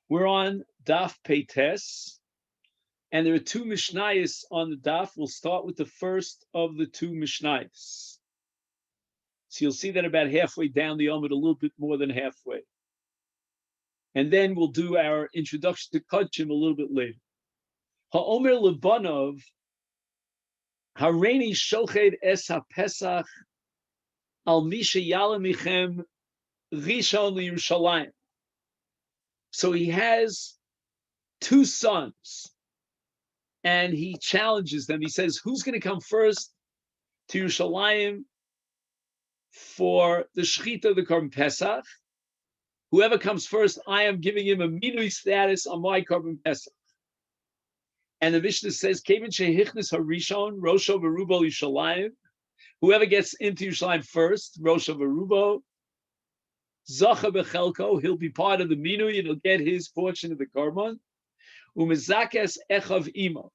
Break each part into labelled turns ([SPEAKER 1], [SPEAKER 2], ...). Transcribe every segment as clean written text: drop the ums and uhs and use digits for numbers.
[SPEAKER 1] We're on Daf Peites, and there are two Mishnayos on the Daf. We'll start with the first of the two Mishnayos. So you'll see that about halfway down the Amud, a little bit more than halfway. And then we'll do our introduction to Kodshim a little bit later. Ha'omer lebanov, Hareini shoched es ha'pesach al misha yala michem rishon liyerushalayim. So he has two sons, and he challenges them. He says, who's going to come first to Yerushalayim for the Shechita of the Korban Pesach? Whoever comes first, I am giving him a minui status on my Korban Pesach. And the Mishnah says, Kevin shehichnis harishon, Rosho v'rubo Yerushalayim. Whoever gets into Yerushalayim first, Rosho v'rubo, Zacha b'chelko, he'll be part of the minui and he'll get his portion of the Korban. Umizakes echav imo.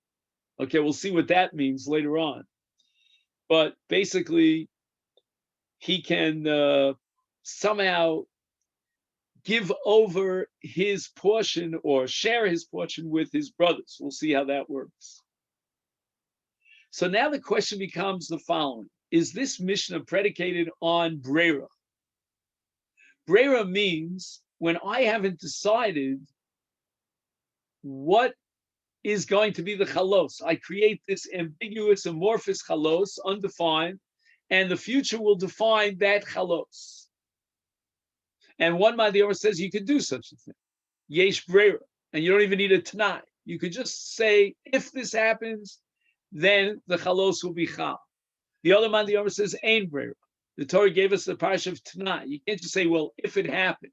[SPEAKER 1] Okay, we'll see what that means later on. But basically, he can somehow give over his portion or share his portion with his brothers. We'll see how that works. So now the question becomes the following. Is this Mishnah predicated on Brera? Brera means when I haven't decided what is going to be the chalos. I create this ambiguous, amorphous chalos, undefined, and the future will define that chalos. And one Madior says you could do such a thing. Yesh Brera. And you don't even need a Tanai. You could just say, if this happens, then the chalos will be chal. The other Madior says, Ein Brera. The Torah gave us the parsha of Tanai. You can't just say, well, if it happens.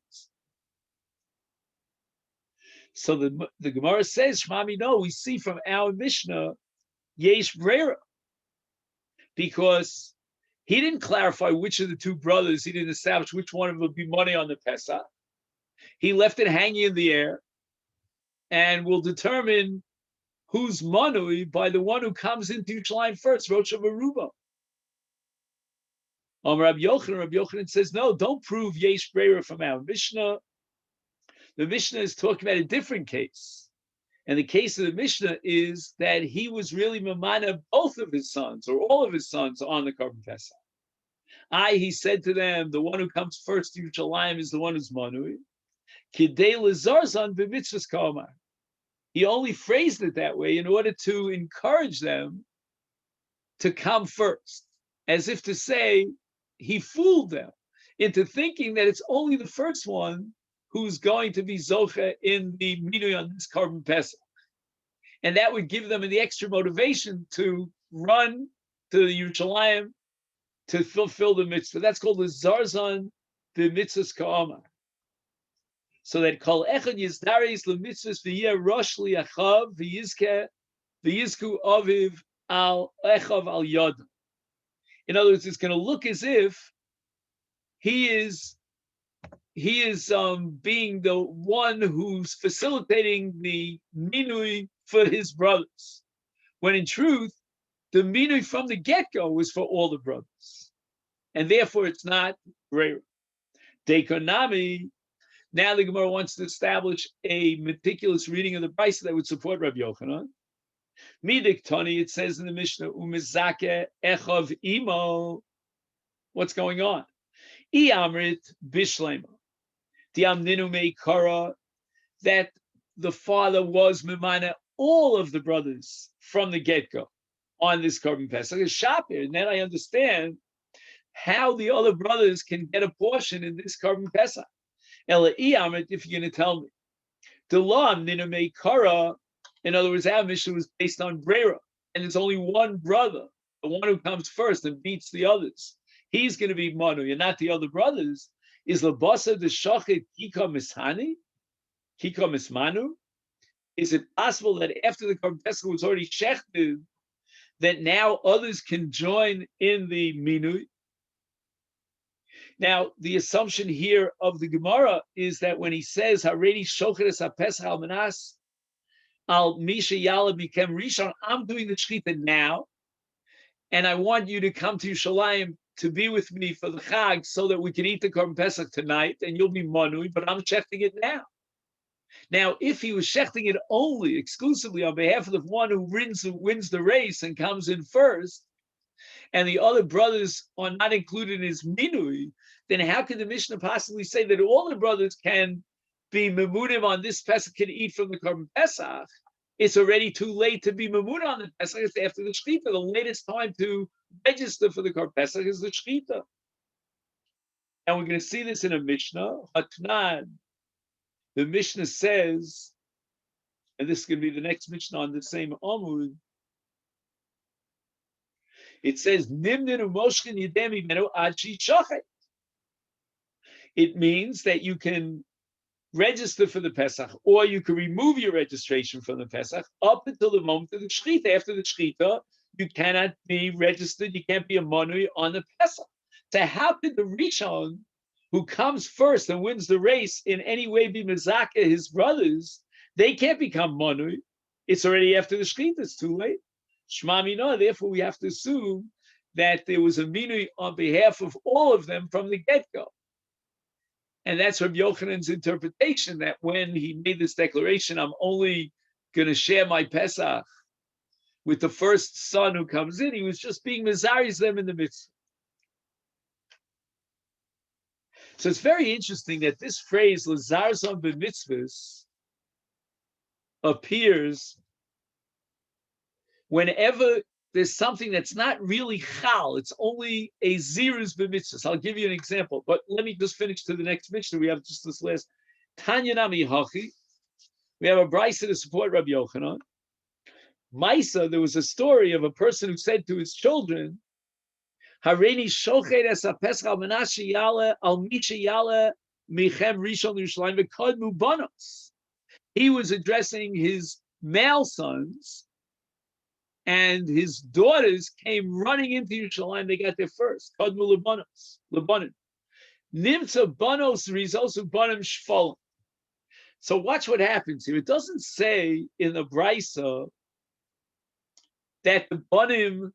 [SPEAKER 1] So the Gemara says, Shmami, no, we see from our Mishnah, Yesh Brera. Because he didn't clarify which of the two brothers, he didn't establish which one of them would be money on the Pesach. He left it hanging in the air and will determine who's manui by the one who comes into Yerushalayim first, Rosh Hashanah. Rabbi Yochanan says, no, don't prove Yesh Brera from our Mishnah. The Mishnah is talking about a different case. And the case of the Mishnah is that he was really mamana both of his sons, or all of his sons, on the Korban Pesach. He said to them, the one who comes first to Yerushalayim is the one who's manui. Kidei lezarzan b'mitzvahs ka'omar. He only phrased it that way in order to encourage them to come first, as if to say, he fooled them into thinking that it's only the first one who's going to be zocha in the minui on this Korban Pesach. And that would give them the extra motivation to run to the Yerushalayim to fulfill the mitzvah. That's called the zarzan, the mitzvahs ka'amar. So that kol echad yizdaris lemitzvahs v'yeh rosh liachav v'yizku aviv al echav al yad. In other words, it's going to look as if he is being the one who's facilitating the minui for his brothers, when in truth, the minui from the get-go was for all the brothers. And therefore, it's not Brera. Dekonami, now the Gemara wants to establish a meticulous reading of the Brisa that would support Rabbi Yochanan. Midik Tani, it says in the Mishnah, Umizake echav imo. What's going on? I amrit bishlema. Diamninu meikara, that the father was mimana all of the brothers from the get-go on this Korban Pesach. A shopper, and then I understand how the other brothers can get a portion in this Korban Pesach. Ela I amrit, if you're going to tell me. The law amninu meikara. In other words, our Mishnah was based on Brera, and it's only one brother, the one who comes first and beats the others. He's going to be Manu, and not the other brothers. Is Labasa the Shachit Kika Mishani? Kika Mismanu? Is it possible that after the Korban Pesach was already shechted, that now others can join in the Minui? Now, the assumption here of the Gemara is that when he says, Haredi Shochet es HaPesach al Manas, Al Misha Yala Bikem Rishon, I'm doing the Shechita now, and I want you to come to Yerushalayim to be with me for the Chag so that we can eat the Korban Pesach tonight, and you'll be Manui, but I'm checking it now. Now, if he was shechting it only, exclusively on behalf of the one who wins the race and comes in first, and the other brothers are not included in his minui, then how can the Mishnah possibly say that all the brothers can be memunim on this Pesach, can eat from the Korban Pesach? It's already too late to be memunim on the Pesach. It's after the Shechita. The latest time to register for the Korban Pesach is the Shechita. And we're going to see this in a Mishnah. Hatnan. The Mishnah says, and this is going to be the next Mishnah on the same Amud. It says, it means that you can register for the Pesach, or you can remove your registration from the Pesach up until the moment of the Shechita. After the Shechita, you cannot be registered, you can't be a monui on the Pesach. So how could the Rishon, who comes first and wins the race, in any way be Mezaka, his brothers? They can't become monui. It's already after the Shechita, it's too late. Shema Mina, therefore we have to assume that there was a minui on behalf of all of them from the get-go. And that's Rabbi Yochanan's interpretation, that when he made this declaration, I'm only going to share my Pesach with the first son who comes in, he was just being Mizari's them in the mitzvah. So it's very interesting that this phrase, Lazarzon b'mitzvahs, appears whenever there's something that's not really chal, it's only a zirus b'mitzvahs. I'll give you an example, but let me just finish to the next Mishnah. We have just this last Tanya Nami Hachi. We have a brisa to support Rabbi Yochanan. Maisa, there was a story of a person who said to his children, Hareini shochet es hapesach al menashe yale al miche yale michem rishon Yerushalayim v'kodmu banos. He was addressing his male sons, and his daughters came running into Yerushalayim. They got there first. Kodmu lebanos, lebanon. Nimtza banos rizosu banim shfolim. So watch what happens here. It doesn't say in the brisa that the banim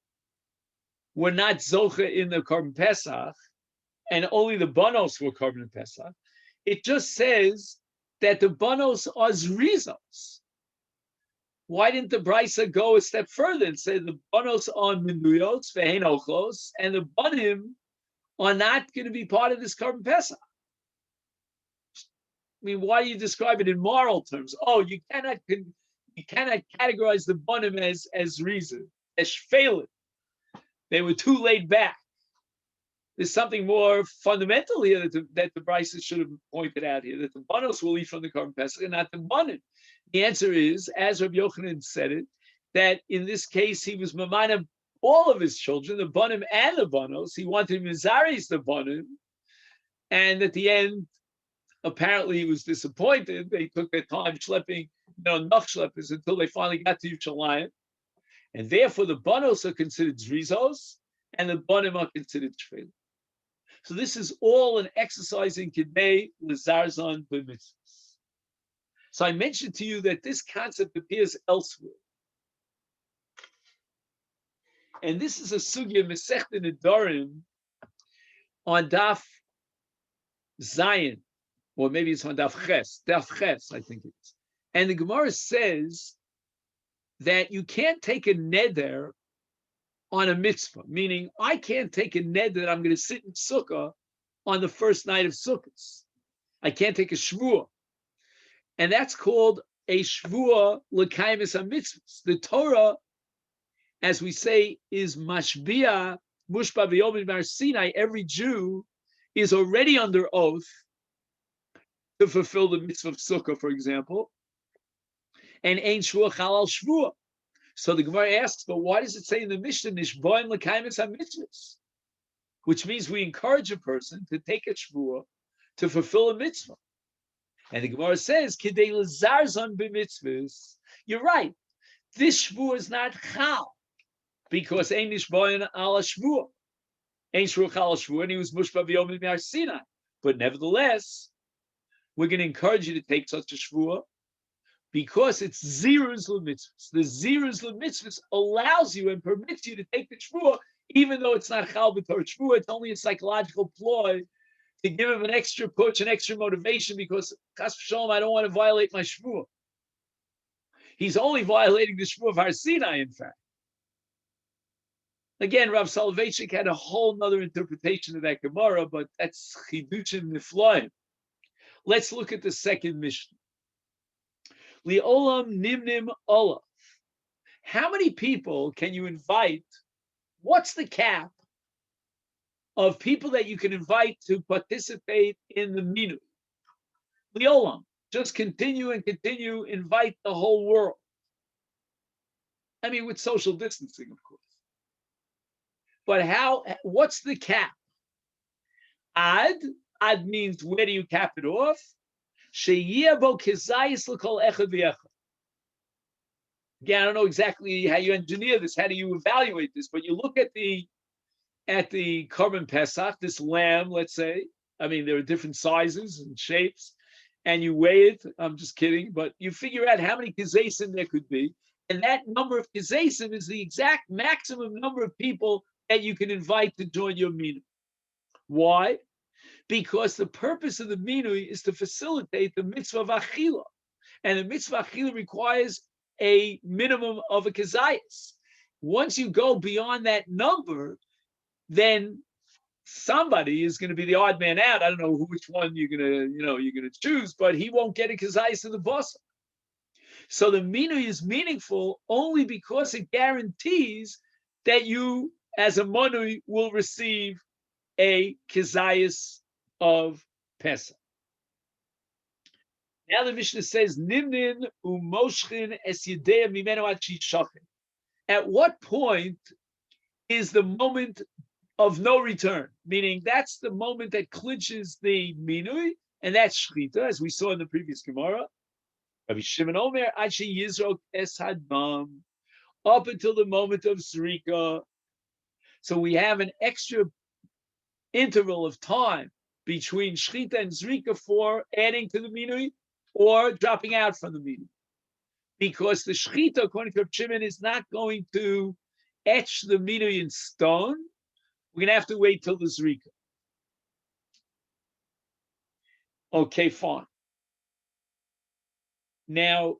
[SPEAKER 1] were not zocha in the Korban Pesach, and only the banos were Korban Pesach. It just says that the banos are zrizos. Why didn't the brisa go a step further and say the banos are minuyos ve'hen ochlos, and the banim are not going to be part of this Korban Pesach? I mean, why do you describe it in moral terms? Oh, you cannot categorize the banim as reason, as shfelet. They were too laid back. There's something more fundamental here that the Bryces should have pointed out here, that the banos will eat from the Korban Pesach and not the banim. The answer is, as Rabbi Yochanan said it, that in this case he was mamana all of his children, the banim and the banos. He wanted mizaris the banim, and at the end, apparently he was disappointed. They took their time schlepping, enough schleppers until they finally got to Yerushalayim. And therefore, the banos are considered zrizos, and the banim are considered shvel. So this is all an exercise in kidei lezarzon b'mitzvahs. So I mentioned to you that this concept appears elsewhere, and this is a sugya Masechet Nedarim on Daf Zayin, or maybe it's on Daf Ches, I think it is. And the Gemara says that you can't take a neder on a mitzvah, meaning I can't take a neder that I'm going to sit in sukkah on the first night of sukkahs. I can't take a shvuah. And that's called a shvuah l'kaimis ha-mitzvahs. The Torah, as we say, is mashbiah, mushba v'yom mar Sinai. Every Jew is already under oath to fulfill the mitzvah of sukkah, for example. And ein shvuah chalal shvuah. So the Gemara asks, but why does it say in the Mishnah, nishboim l'kaimis ha-mitzvahs? Which means we encourage a person to take a shvuah to fulfill a mitzvah. And the Gemara says, kidei lezarzon b'mitzvahs. You're right. This shvuah is not chal, because ein nishboim ala shvuah. Ein shvuah chalal shvuah, and he was mushba v'yom mar Sinai. But nevertheless, we're going to encourage you to take such a shvuah, because it's zirus l'mitzvahs. The zirus l'mitzvahs allows you and permits you to take the shvuah, even though it's not chal b'tor shvuah. It's only a psychological ploy to give him an extra push, an extra motivation, because Chas v'sholom, I don't want to violate my shvuah. He's only violating the shvuah of Har Sinai, in fact. Again, Rav Soloveitchik had a whole nother interpretation of that Gemara, but that's chidushim niflaim. Let's look at the second Mishnah. Li'olam nimnim olav. How many people can you invite? What's the cap of people that you can invite to participate in the minui? Li'olam. Just continue and continue, invite the whole world. I mean, with social distancing, of course. But what's the cap? Ad means, where do you cap it off? Again, I don't know exactly how you engineer this, how do you evaluate this, but you look at the Korban Pesach, this lamb, let's say. I mean, there are different sizes and shapes, and you weigh it. I'm just kidding, but you figure out how many kizesim there could be, and that number of kizesim is the exact maximum number of people that you can invite to join your minui. Why? Because the purpose of the minui is to facilitate the mitzvah of achila, and the mitzvah of achila requires a minimum of a kazayas. Once you go beyond that number, then somebody is going to be the odd man out. I don't know which one you're going to choose, but he won't get a kazayas in the boss. So the minui is meaningful only because it guarantees that you, as a manui, will receive a kizayas of Pesach. Now the Mishnah says, Nimnin umoshchin es yedea mimenu ad shishachin. At what point is the moment of no return? Meaning that's the moment that clinches the minui, and that's shchita, as we saw in the previous Gemara. Rabbi Shimon Omer, ad sheyizrok es hadam, up until the moment of zrika. So we have an extra interval of time between shchita and zrika for adding to the minui or dropping out from the minui. Because the shchita, according to Rabbi Shimon, is not going to etch the minui in stone. We're going to have to wait till the zrika. Okay, fine. Now,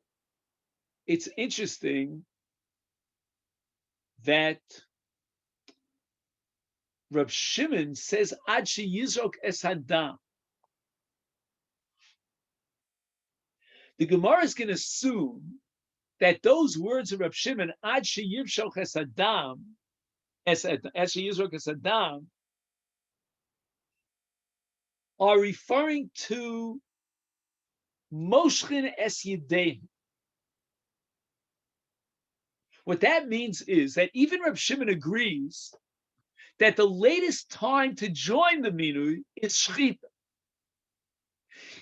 [SPEAKER 1] it's interesting that Rab Shimon says, Ad sheyizrok es hadam. The Gemara is going to assume that those words of Rab Shimon, Ad sheyivshok es hadam, es sheyizrok es hadam, are referring to moshchin es yedei. What that means is that even Rab Shimon agrees that the latest time to join the minui is shchita.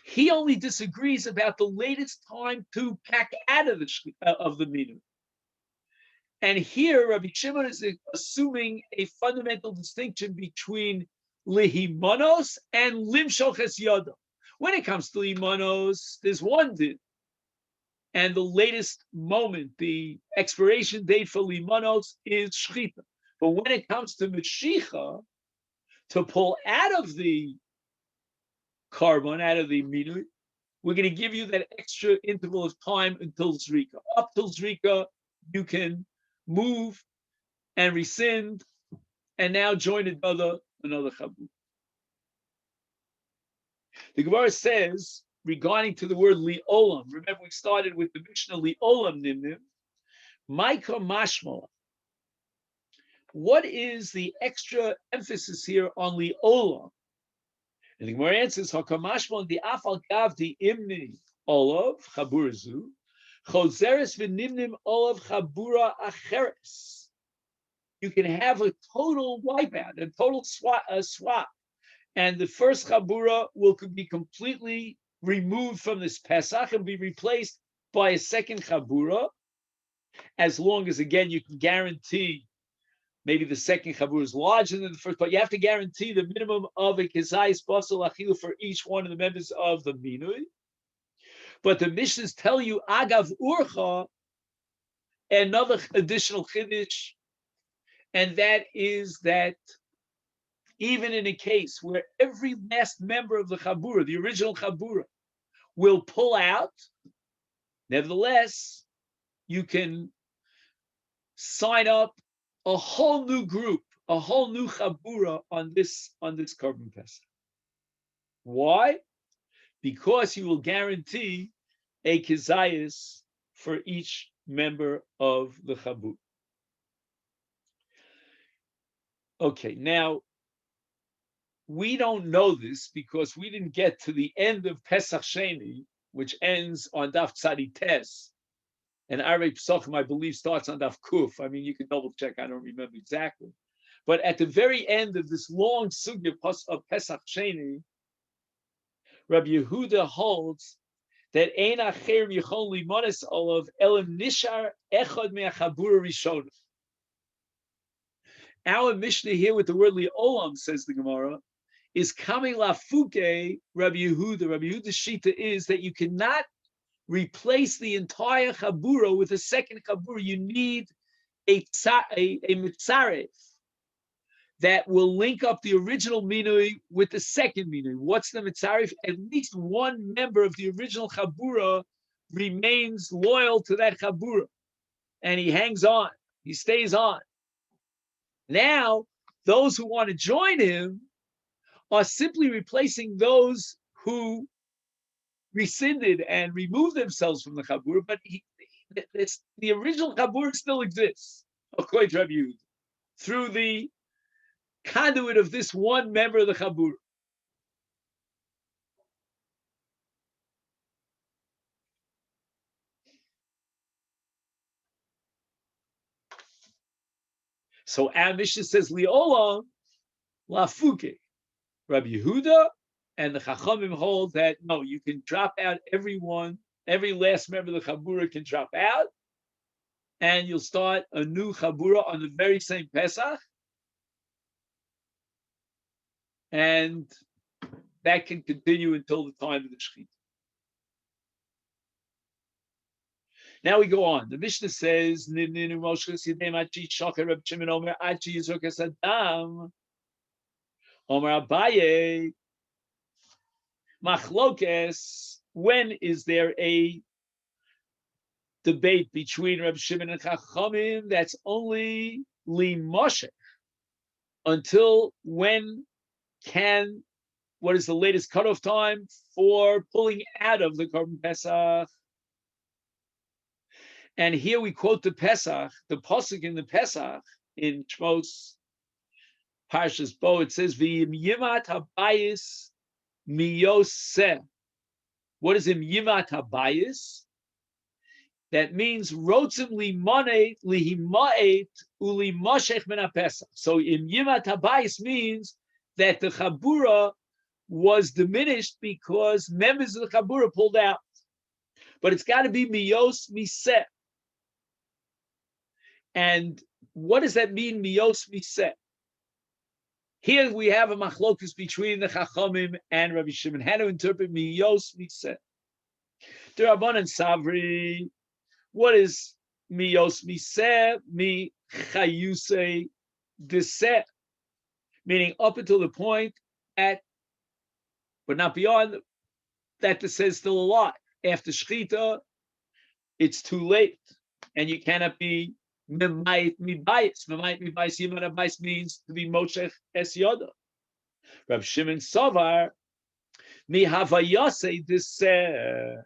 [SPEAKER 1] He only disagrees about the latest time to pack out of the minui. And here, Rabbi Shimon is assuming a fundamental distinction between lihimanos and limshoch es yada. When it comes to lihimanos, there's one din, and the latest moment, the expiration date for lihimanos is shchita. But when it comes to Mashicha, to pull out of the carbon, out of the minui, we're going to give you that extra interval of time until Zrika. Up till Zrika, you can move and rescind and now join another chabur. The Gemara says, regarding to the word li'olam, remember we started with the Mishnah li'olam nimnim, Maika mashma. What is the extra emphasis here on li'olam? And the Gemara answers, Hakamashmon the afal gav the imni olav chaburazu, chozeres v'nimnim olav chabura acheres. You can have a total wipeout, a total swap, and the first chabura will be completely removed from this Pesach and be replaced by a second chabura, as long as, again, you can guarantee maybe the second chabur is larger than the first, but you have to guarantee the minimum of a kezayis basal achilu for each one of the members of the minui. But the Mishnahs tell you agav urcha, another additional chiddush, and that is that even in a case where every last member of the Chabura, the original Chabura, will pull out, nevertheless, you can sign up a whole new group, a whole new Chabura on this Korban Pesach. Why? Because you will guarantee a Kizayis for each member of the Chabur. Okay, now we don't know this because we didn't get to the end of Pesach Sheni, which ends on Daf Tzadi Tes, and Arei Pesachim, I believe, starts on Daf Kuf. I mean, you can double check. I don't remember exactly, but at the very end of this long sugya of Pesach Sheni, Rabbi Yehuda holds that Ein Acher Yichol Limones Olav Elim Nishar Echad Me'Chabura Rishonah. Our Mishnah here with the word Li'olam, says the Gemara, is coming lafuke Rabbi Yehuda. Rabbi Yehuda's shita is that you cannot replace the entire Chabura with a second Chabura. You need a mitzaref that will link up the original minui with the second minui. What's the mitzaref? At least one member of the original Chabura remains loyal to that Chabura, and he hangs on, he stays on. Now, those who want to join him are simply replacing those who rescinded and removed themselves from the Chabur, but the original Chabur still exists, according to Rabbi Yehuda, through the conduit of this one member of the Chabur. So our Mishnah says, Li'olam lafuke. Rabbi Yehuda and the Chachamim hold that no, you can drop out everyone, every last member of the Chabura can drop out, and you'll start a new Chabura on the very same Pesach, and that can continue until the time of the Shechita. Now we go on. The Mishnah says, Omer Abaye, Machlokes, when is there a debate between Reb Shimon and Chachamim? That's only Li Moshe. Until when what is the latest cutoff time for pulling out of the Korban Pesach? And here we quote the Pesach, the Pasuk in the Pesach, in Shmos Parshas Bo, it says, V'yim yimat habayis miyoseh. What is im yimat habayis? That means rotzim limoneh lihimaet ulimashech min haPesach. So im yimat habayis means that the Chabura was diminished because members of the Chabura pulled out. But it's got to be miyos miseh. And what does that mean, miyos miseh? Here we have a machlokus between the Chachamim and Rabbi Shimon. How to interpret miyos miseh? The Rabbanan Savri, what is miyos miseh? Mi chayusei deseh, meaning up until the point at, but not beyond, that the says still alive. After Shechita, it's too late, and you cannot be Mimayit mibayis. Mimayit mibayis, yimad habayis means to be moshech es yoda. Rab Shimon Savar, mi havayase deseh.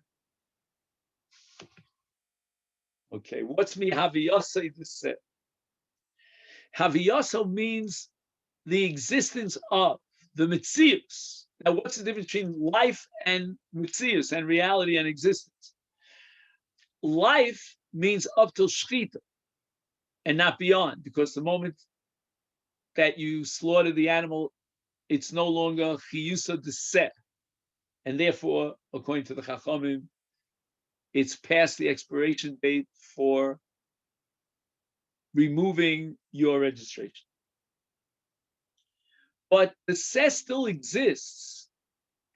[SPEAKER 1] Okay, what's mi havayase deseh? Havayase means the existence of, the mitzius. Now, what's the difference between life and mitzius, and reality and existence? Life means up till Shechita, and not beyond, because the moment that you slaughter the animal, it's no longer chiyusa deseh, and therefore, according to the Chachamim, it's past the expiration date for removing your registration. But the seh still exists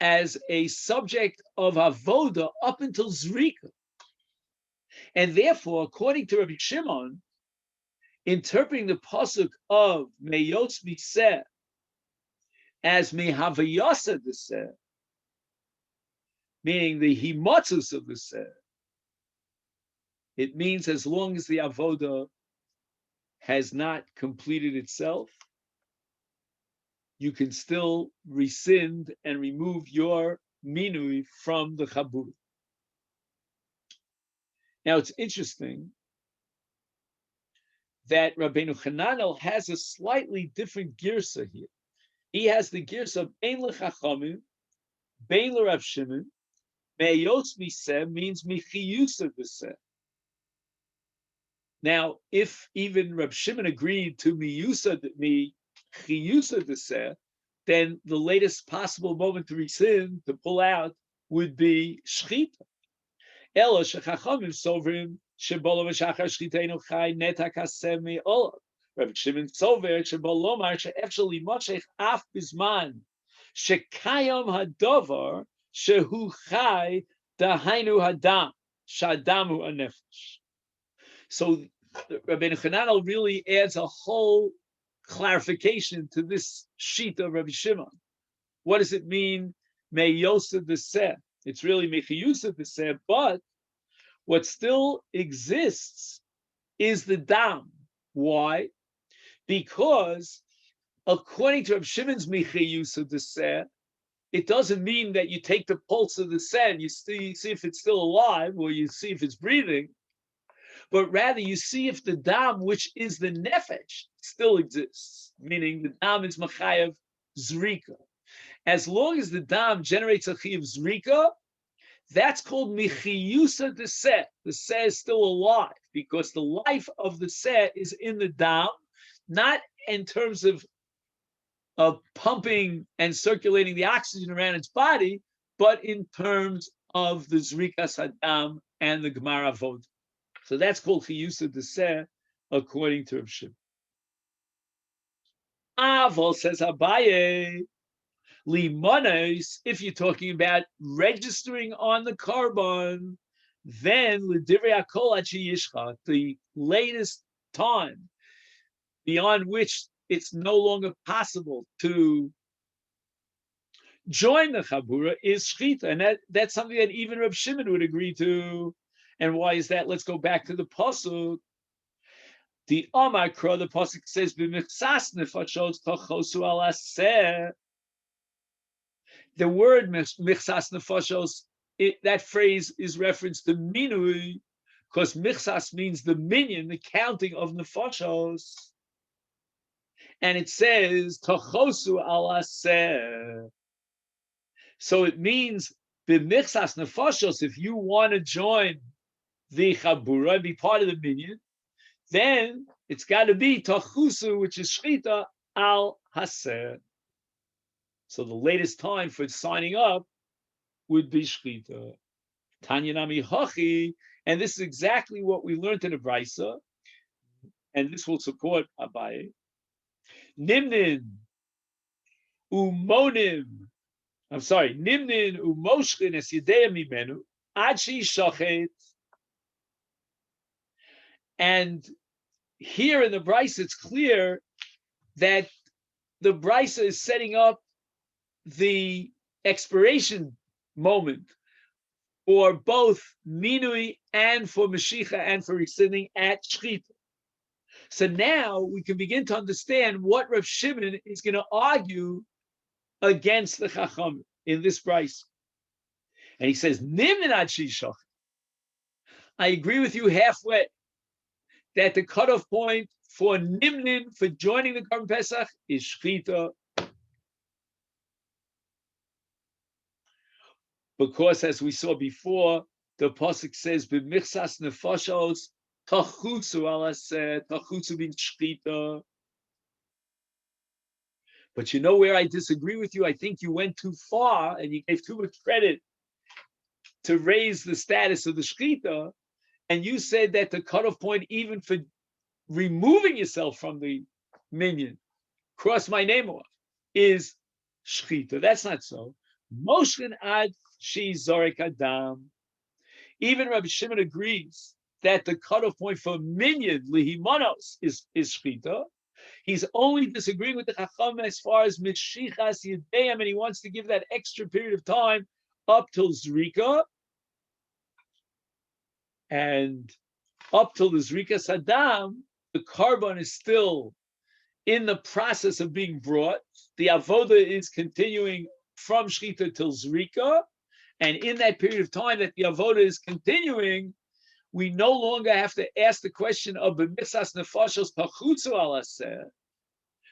[SPEAKER 1] as a subject of avoda up until zrika, and therefore, according to Rabbi Shimon, interpreting the pasuk of meyos miseh as mihavayasa the seh, meaning the himotzus of the seh. It means as long as the avoda has not completed itself, you can still rescind and remove your minui from the chabur. Now it's interesting that Rabbeinu Hananel has a slightly different girsa here. He has the girsa of Ein L'Chachamim, Bein L'Rav Shimon, Me'ayos Miseh means Michiyusa B'Seh. Now, if even Rav Shimon agreed to Miyusa B'Seh, then the latest possible moment to rescind, to pull out, would be Shchita. Ela Shechachamim Sovrim Shebolo V'Shachar Shchiteinu Chai Netak Hasem Me'olav. Rav Shimon Sover Shebol Lomar She'efshel Limoshech Af Bizman Shekayom Hadovar Shehu Chai Dahainu Hadam Shadamu Anefesh. So Rabbeinu Hananel really adds a whole clarification to this sheet of Rabbi Shimon. What does it mean? Me'yosa B'Seh. It's really Mechiyusa B'Seh, but what still exists is the dam. Why? Because according to Rabbi Shimon's Mechiyusa B'Seh, it doesn't mean that you take the pulse of the seh and you see if it's still alive or you see if it's breathing, but rather you see if the dam, which is the nefesh, still exists, meaning the dam is machayev zrika. As long as the dam generates a chiyav zrika, that's called michiyusa de seh. The seh is still alive because the life of the seh is in the dam, not in terms of pumping and circulating the oxygen around its body, but in terms of the zrikas hadam and the gemara vod. So that's called chiyusa de seh, according to Rav Shimon. Aval says Abaye, limonos, if you're talking about registering on the carbon, then l'divrei hakol achi yishcha, the latest time beyond which it's no longer possible to join the chabura is shchita, and that's something that even Reb Shimon would agree to. And why is that? Let's go back to the pasuk. The Amakra, the pasuk says, "B'michsas nefashos tachosu al aseh." The word michsas nefashos, that phrase is reference to minui, because michsas means the minyan, the counting of nefashos, and it says tachosu al aseh. So it means b'michsas nefashos. If you want to join the chabura and be part of the minyan, then it's got to be tachusu, which is shchita al haser. So the latest time for signing up would be shchita. Tanya nami hachi, and this is exactly what we learned in the Brisa, and this will support Abaye. Nimnin umonim. Nimnin umoshkin es yedei mimenu achi shachet. And here in the Brisa, it's clear that the Brisa is setting up the expiration moment for both minui and for Mashiach and for rescinding at Shchita. So now we can begin to understand what Rav Shimon is going to argue against the Chacham in this Brisa. And he says, Nimnin ad shishach. I agree with you halfway that the cutoff point for Nimnin, for joining the Korban Pesach, is Shchita. Because as we saw before, the pasuk says, "B'michsas nefashos tachutzu al aseh." Tachutzu means shchita. But you know where I disagree with you? I think you went too far and you gave too much credit to raise the status of the shchita, and you said that the cutoff point, even for removing yourself from the minyan, cross my name off, is shchita. That's not so. Moshkin ad she zorek adam. Even Rabbi Shimon agrees that the cutoff point for minyan lihimanos is shchita, He's only disagreeing with the Chacham as far as Mishichas Yedayim, and he wants to give that extra period of time up till Zrika, and up till the Zrika Saddam, the carbon is still in the process of being brought. The avoda is continuing from Shchita till Zrika, and in that period of time that the avoda is continuing, we no longer have to ask the question of b'mitzas nefashos pachutzu alaseh,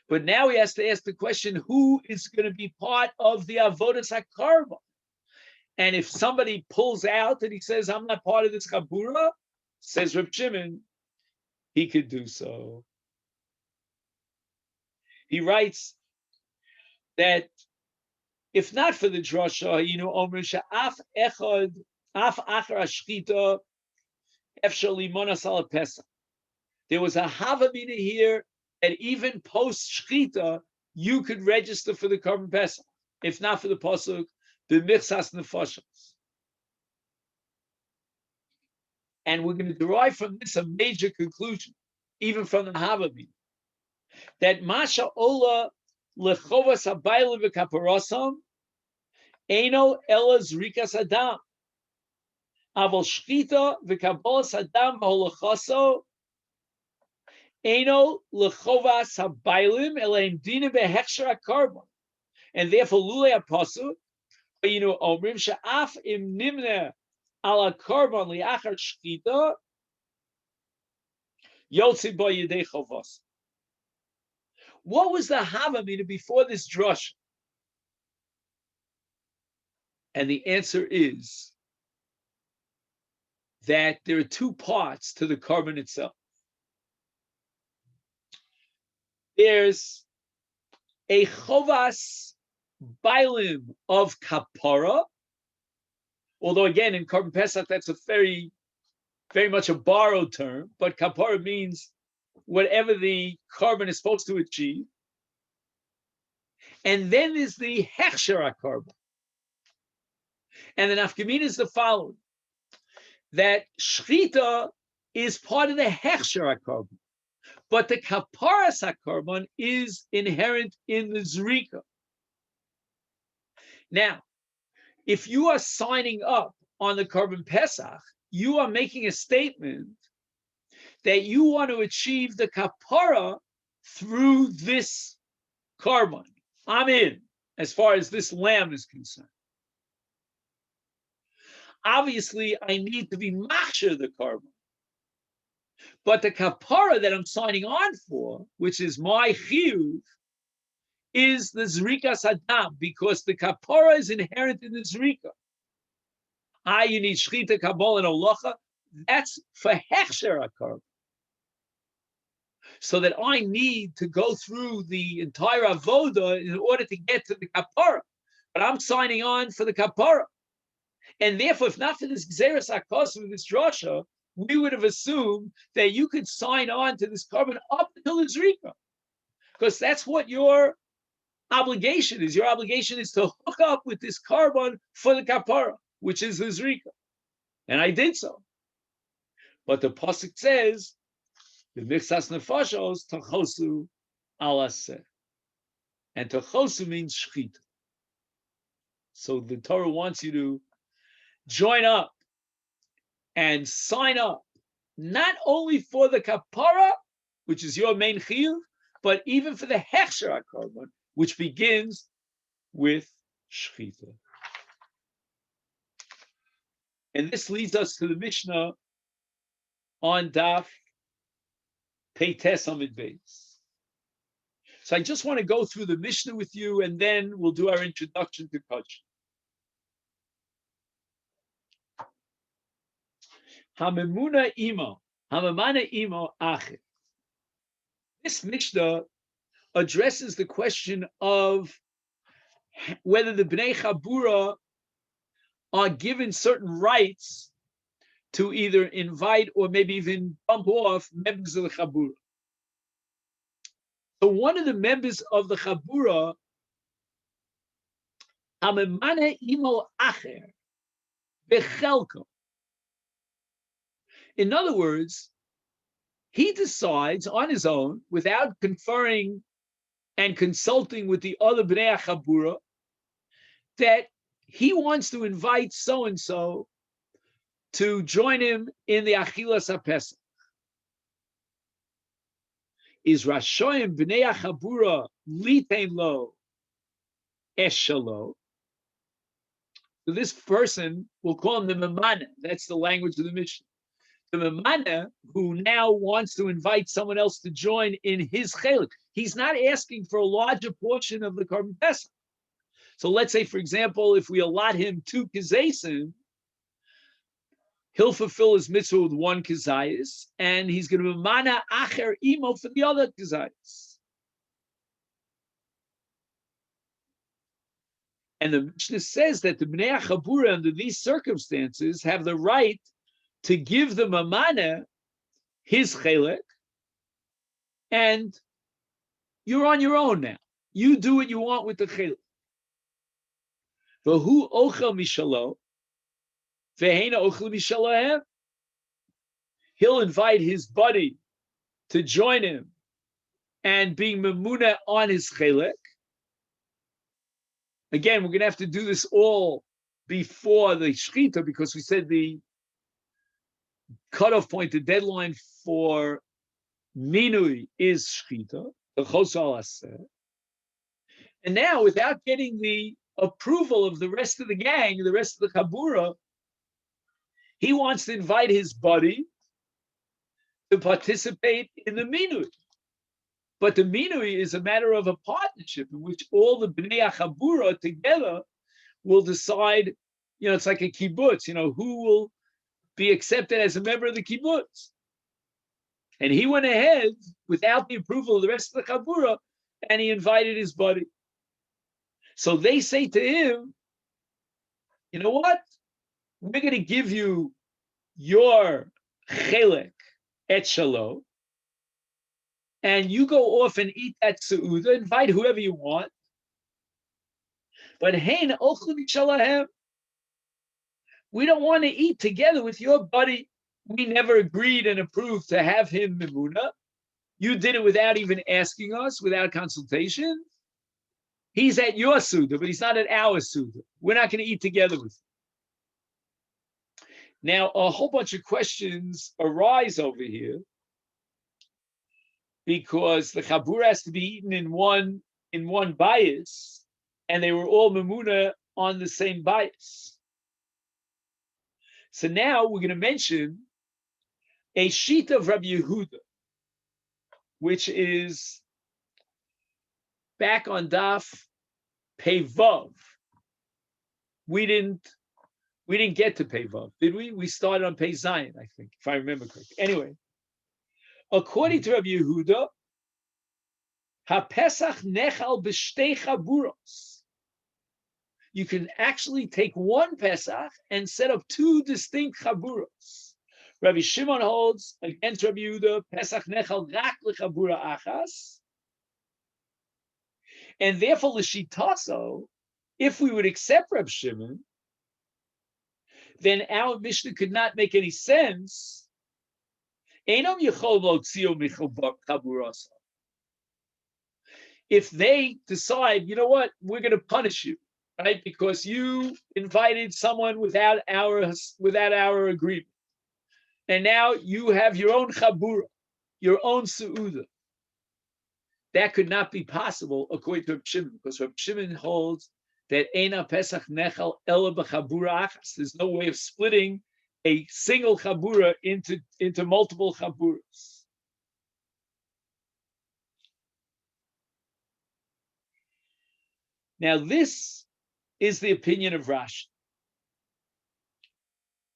[SPEAKER 1] but now he has to ask the question, who is going to be part of the avodas hakarban? And if somebody pulls out and he says, I'm not part of this chabura, says Reb Shimon, he could do so. He writes that if not for the drasha, Omer she'af echad, af achar hashchita, efshar limonas ala Pesach. There was a havamina here that even post shchita, you could register for the Korban Pesach, if not for the pasuk, the michsas nefashos. And we're going to derive from this a major conclusion, even from the havamina, that masha ola lechovas habayla v'kaparosam eino ela zrikas adam aval shchita v'kabolas adam v'holachaso eino lechovas habaylim elaim dina behechsher hakarbon. And therefore lulei apasuk omrim she'af im nimne ala karbon liachar shchita yotzi bo yedei chovas. What was the havamina before this drush? And the answer is that there are two parts to the carbon itself. There's a chovas bailim of kapara, although again in Korban Pesach that's a very, very much a borrowed term, but kapara means whatever the carbon is supposed to achieve. And then there's the hechsher carbon. And the nafkamina is the following, that shchita is part of the hechsher carbon, but the kaparas carbon is inherent in the zrika. Now, if you are signing up on the Korban Pesach, you are making a statement that you want to achieve the kapara through this carbon. I'm in, as far as this lamb is concerned. Obviously, I need to be machshir the carbon. But the kapara that I'm signing on for, which is my chiyuv, is the zrika sadam, because the kapara is inherent in the zrika. You need shchita, kabol, and olacha. That's for hechsher carbon. So that I need to go through the entire avoda in order to get to the kapara. But I'm signing on for the kapara. And therefore, if not for this gzeres hakosim, this drasha, we would have assumed that you could sign on to this carbon up until the zrika. Because that's what your obligation is. Your obligation is to hook up with this carbon for the kapara, which is the zrika. And I did so. But the pasuk says, the michsas nefashos tachosu alaseh. And tachosu means shchita. So the Torah wants you to join up and sign up, not only for the kapara, which is your main chiyuv, but even for the hechsher carbon, which begins with shchita. And this leads us to the Mishnah on Daf Peites Amid Beis. So I just want to go through the Mishnah with you, and then we'll do our introduction to Kach. Hamemuna imo, hamemana imo ache. This Mishnah addresses the question of whether the Bnei Chabura are given certain rights to either invite or maybe even bump off members of the Chabura. So one of the members of the Chabura, hamemana imo acher, bechelko. In other words, he decides on his own, without conferring and consulting with the other Bnei Chabura, that he wants to invite so-and-so to join him in the Achilas HaPesach. Is Rashoim Bnei Chabura litein lo eshalo? So this person, we'll call him the Memana. That's the language of the Mishnah. The Memana, who now wants to invite someone else to join in his chelik. He's not asking for a larger portion of the Korban Pesach. So let's say, for example, if we allot him 2 kizaysim, he'll fulfill his mitzvah with 1 kizayis, and he's going to Memana acher imo for the other kizayis. And the Mishnah says that the Bnei Chabura, under these circumstances, have the right to give the Mamana his chelek, and you're on your own now. You do what you want with the chelek. V'hu ochel mishalo, v'heina ochel mishalohem. He'll invite his buddy to join him and being memuna on his chelek. Again, we're going to have to do this all before the shechita, because we said the cutoff point, the deadline for minui is shechita, the chosal aseh. And now, without getting the approval of the rest of the gang, the rest of the chabura, he wants to invite his buddy to participate in the minui. But the minui is a matter of a partnership in which all the bnei chabura together will decide, it's like a kibbutz, who will be accepted as a member of the kibbutz. And he went ahead without the approval of the rest of the chabura, and he invited his buddy. So they say to him, you know what? We're going to give you your chelek et shalo, and you go off and eat that seuda, invite whoever you want. But hein ochlu mishalahem, we don't want to eat together with your buddy. We never agreed and approved to have him memuna. You did it without even asking us, without consultation. He's at your Suda, but he's not at our Suda. We're not going to eat together with him. Now, a whole bunch of questions arise over here, because the chabura has to be eaten in one bias, and they were all memuna on the same bias. So now we're going to mention a sheet of Rabbi Yehuda, which is back on Daf Pei Vav. We didn't get to Pei Vav, did we? We started on Pei Zayin, I think, if I remember correctly. Anyway, according to Rabbi Yehuda, HaPesach nechal b'shtei chaburos. You can actually take one Pesach and set up 2 distinct chaburos. Rabbi Shimon holds against Rabbi Yehuda, Pesach nechal rak lechabura achas. And therefore, l'shitaso, if we would accept Rabbi Shimon, then our Mishnah could not make any sense. Einom yechol lotzio michaburasa. If they decide, you know what, we're going to punish you, right? Because you invited someone without our agreement, and now you have your own chabura, your own seuda. That could not be possible according to Reb Shimon, because Reb Shimon holds that Eina Pesach Nechal Ela b'Chabura Achas. There's no way of splitting a single chabura into multiple chaburas. Now this is the opinion of Rashi,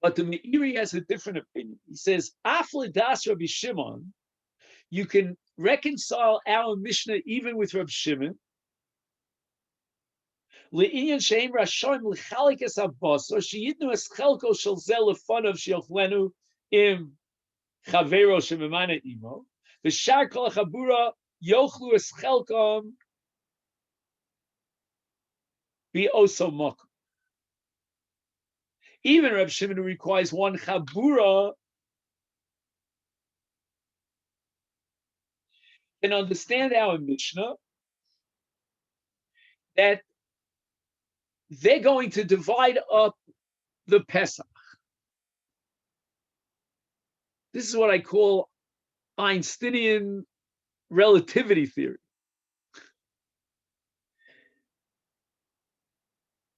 [SPEAKER 1] but the Meiri has a different opinion. He says, Af l'das Rabbi Shimon, you can reconcile our Mishnah even with Rabbi Shimon. Le'inyan she'im rashoim l'chalik es habasor she'yitnu es chelko shel zeh lefonav she'yochlenu im chavero she'memana imo v'shar kol chabura yochlu es chelkom bi'oso mokum. Even Rabbi Shimon, who requires one chabura, can understand our Mishnah that they're going to divide up the Pesach. This is what I call Einsteinian relativity theory.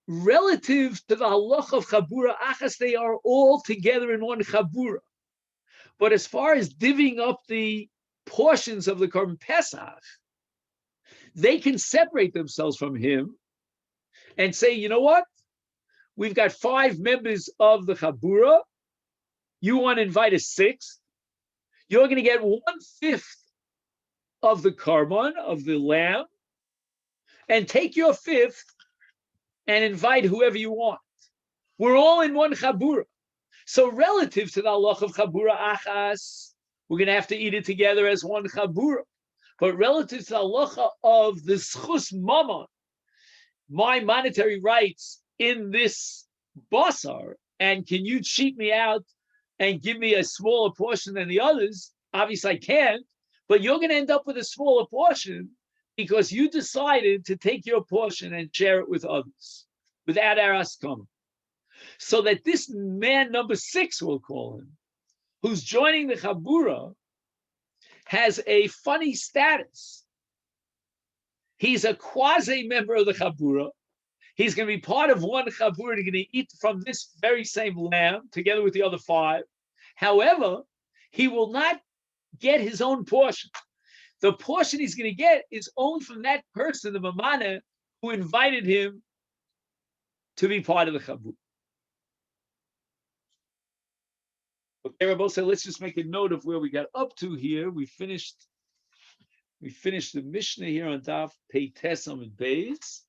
[SPEAKER 1] Relative to the halacha of Chabura Achas, they are all together in one Chabura. But as far as divvying up the portions of the Korban Pesach, they can separate themselves from him and say, you know what? We've got 5 members of the Chabura. You want to invite a 6th. You're going to get 1/5 of the Karban, of the lamb, and take your 5th and invite whoever you want. We're all in one Chabura. So relative to the halach of Chabura Achas, we're going to have to eat it together as one Chabura. But relative to the halacha of the Schus Mammon, my monetary rights in this basar, and can you cheat me out and give me a smaller portion than the others? Obviously I can't, but you're going to end up with a smaller portion because you decided to take your portion and share it with others without our askama. So that this man number 6, we'll call him, who's joining the Chabura, has a funny status. He's a quasi-member of the Chabura. He's going to be part of one Chabura. He's going to eat from this very same lamb together with the other 5. However, he will not get his own portion. The portion he's going to get is only from that person, the Mamana, who invited him to be part of the Chabura. Okay, Rabbi, so let's just make a note of where we got up to here. We finished the Mishnah here on Daf Pei Tesam and Beis.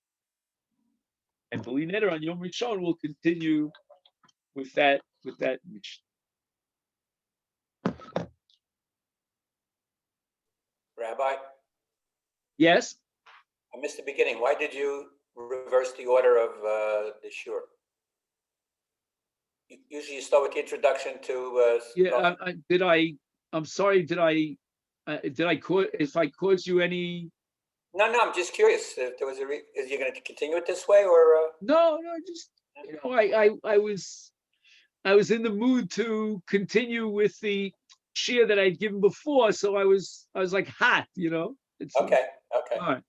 [SPEAKER 1] And B'li Neder on Yom Rishon will continue with that Mishnah.
[SPEAKER 2] Rabbi?
[SPEAKER 1] Yes?
[SPEAKER 2] I missed the beginning. Why did you reverse the order of the shur? Usually you start with the introduction to...
[SPEAKER 1] I'm sorry, did I if I caused you any...
[SPEAKER 2] No, I'm just curious. If there was is you going to continue it this way or?
[SPEAKER 1] No, just, I was in the mood to continue with the shir that I'd given before, so I was like hot,
[SPEAKER 2] Okay.
[SPEAKER 1] All right.